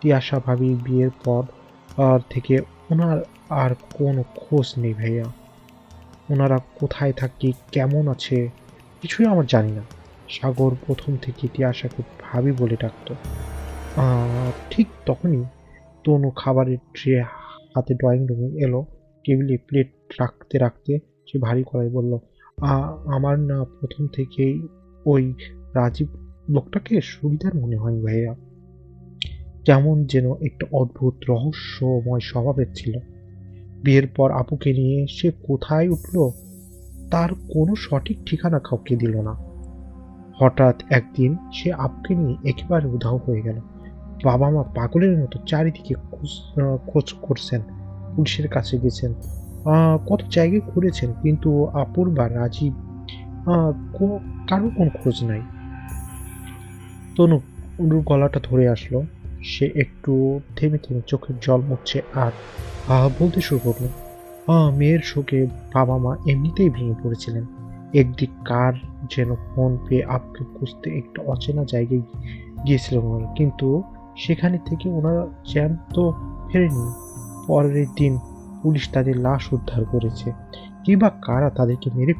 তিয়াশা ভাবির বিয়ের পর থেকে ওনার আর কোনো খোঁজ নেই ভাইয়া। ওনারা কোথায় থাকে, কেমন আছে, কিছুই আমার জানি না। সাগর প্রথম থেকে তিয়াশাকে ভাবি বলে ডাকতো। ঠিক তখনই তনু খাবারের ট্রে হাতে ড্রয়িং রুমে এলো। টেবিলে প্লেট রাখতে রাখতে সে ভারী গলায় বলল, আমার না প্রথম থেকেই ওই রাজীব লোকটাকে সুবিধার মনে হয় ভাইয়া। কেমন যেন একটা অদ্ভুত রহস্যময় স্বভাবের ছিল। বিয়ের পর আপুকে নিয়ে সে কোথায় উঠল তার কোনো সঠিক ঠিকানা কাউকে দিল না। হঠাৎ একদিন সে আপুকে নিয়ে একেবারে উধাও হয়ে গেল। বাবা মা পাগলের মতো চারিদিকে খোঁজ করছেন, পুলিশের কাছে গেছেন, কত জায়গায় ঘুরেছেন, কিন্তু আপুর বা রাজীব কারো কোনো খোঁজ নাই। তনুর গলাটা ধরে আসলো। সে একটু থেমে থেমে চোখের জল মুছছে আর বলতে শুরু করলো, মেয়ের শোকে বাবা মা এমনিতেই ভেঙে পড়েছিলেন। একদিক কার যেন ফোন পেয়ে আপুকে খুঁজতে একটা অচেনা জায়গায় গিয়েছিলেন ওনারা, কিন্তু সেখানে থেকে ওনারা জ্যান্ত ফেরেনি। পরের দিন পুলিশ তাদের লাশ উদ্ধার করেছে। কিংবা কারা তাদেরকে মেরে